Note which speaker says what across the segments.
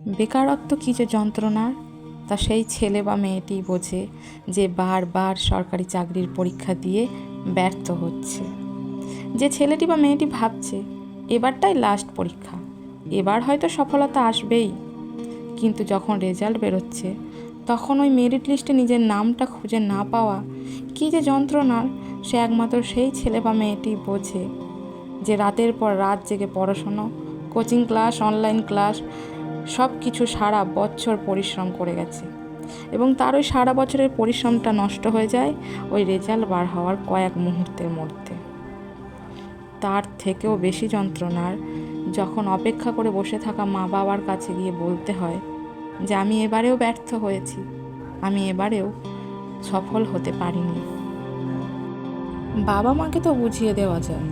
Speaker 1: বেকারত্ব কী যে যন্ত্রণার তা সেই ছেলে বা মেয়েটি বোঝে যে বারবার সরকারি চাকরির পরীক্ষা দিয়ে ব্যর্থ হচ্ছে। যে ছেলেটি বা মেয়েটি ভাবছে এবারটাই লাস্ট পরীক্ষা, এবার হয়তো সফলতা আসবেই, কিন্তু যখন রেজাল্ট বেরোচ্ছে তখন ওই মেরিট লিস্টে নিজের নামটা খুঁজে না পাওয়া কী যে যন্ত্রণার, সে একমাত্র সেই ছেলে বা মেয়েটি বোঝে যে রাতের পর রাত জেগে পড়াশুনো, কোচিং ক্লাস, অনলাইন ক্লাস সব কিছু সারা বছর পরিশ্রম করে গেছে এবং তার ওই সারা বছরের পরিশ্রমটা নষ্ট হয়ে যায় ওই রেজাল্ট বার হওয়ার কয়েক মুহূর্তের মধ্যে। তার থেকেও বেশি যন্ত্রণার যখন অপেক্ষা করে বসে থাকা মা বাবার কাছে গিয়ে বলতে হয় যে আমি এবারেও ব্যর্থ হয়েছি, আমি এবারেও সফল হতে পারিনি। বাবা মাকে তো বুঝিয়ে দেওয়া যায়,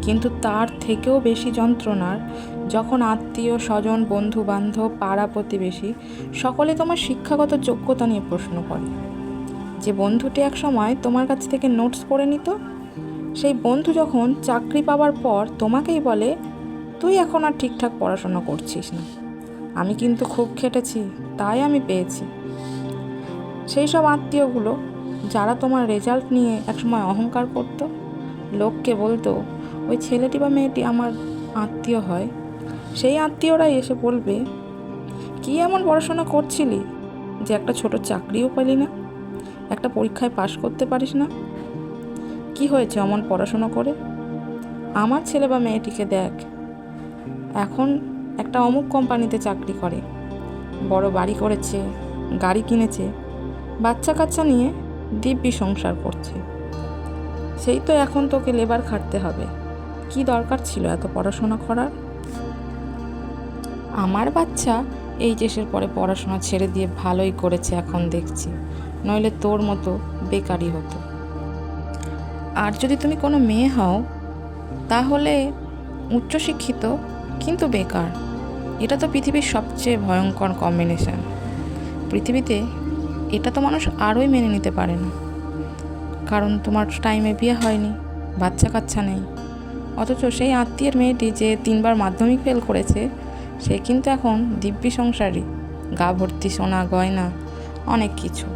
Speaker 1: কিন্তু তার থেকেও বেশি যন্ত্রণার যখন আত্মীয় স্বজন, বন্ধু বান্ধব, পাড়া প্রতিবেশী সকলে তোমার শিক্ষাগত যোগ্যতা নিয়ে প্রশ্ন করে। যে বন্ধুটি এক সময় তোমার কাছ থেকে নোটস পড়ে নিত, সেই বন্ধু যখন চাকরি পাওয়ার পর তোমাকেই বলে তুই এখন আর ঠিকঠাক পড়াশোনা করছিস না, আমি কিন্তু খুব খেটেছি তাই আমি পেয়েছি। সেই সব আত্মীয়গুলো যারা তোমার রেজাল্ট নিয়ে একসময় অহংকার করত, লোককে বলতো ওই ছেলেটি বা মেয়েটি আমার আত্মীয় হয়, সেই আত্মীয়রাই এসে বলবে কি এমন পড়াশোনা করছিলি যে একটা ছোট চাকরিও পেলি না, একটা পরীক্ষায় পাশ করতে পারিস না, কি হয়েছে অমন পড়াশোনা করে? আমার ছেলে বা মেয়েটিকে দেখ, এখন একটা অমুক কোম্পানিতে চাকরি করে, বড় বাড়ি করেছে, গাড়ি কিনেছে, বাচ্চা কাচ্চা নিয়ে দিব্যি সংসার করছে। সেই তো এখন তোকে লেবার খাটতে হবে, কি দরকার ছিল এত পড়াশোনা করার? আমার বাচ্চা এইচএসের পরে পড়াশোনা ছেড়ে দিয়ে ভালোই করেছে এখন দেখছি, নইলে তোর মতো বেকারই হতো। আর যদি তুমি কোনো মেয়ে হও তাহলে উচ্চশিক্ষিত কিন্তু বেকার, এটা তো পৃথিবীর সবচেয়ে ভয়ঙ্কর কম্বিনেশন। পৃথিবীতে এটা তো মানুষ আরোই মেনে নিতে পারে না, কারণ তোমার টাইমে বিয়ে হয়নি, বাচ্চা কাচ্চা নেই, অথচ সেই আত্মীয়ের মেয়েটি যে 3বার মাধ্যমিক ফেল করেছে সে কিন্তু এখন দিব্যি সংসারী, গা ভর্তি সোনা গয়না অনেক কিছু।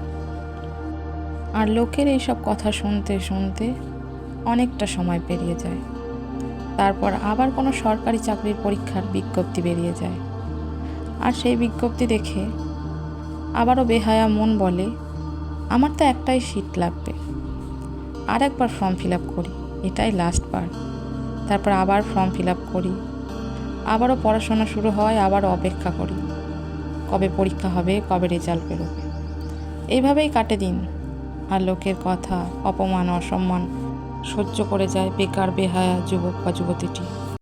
Speaker 1: আর লোকের এইসব কথা শুনতে শুনতে অনেকটা সময় পেরিয়ে যায়, তারপর আবার কোনো সরকারি চাকরির পরীক্ষার বিজ্ঞপ্তি বেরিয়ে যায়, আর সেই বিজ্ঞপ্তি দেখে আবারও বেহায়া মন বলে আমার তো একটাই সিট লাগবে, আর একবার ফর্ম ফিল আপ করি, এটাই লাস্ট বার। তারপর আবার ফর্ম ফিল আপ করি, আবারও পড়াশোনা শুরু হয়, আবারও অপেক্ষা করি কবে পরীক্ষা হবে, কবে রেজাল্ট বেরোবে। এইভাবেই কাটে দিন, আর লোকের কথা, অপমান, অসম্মান সহ্য করে যায় বেকার বেহায়া যুবক বা যুবতীটি।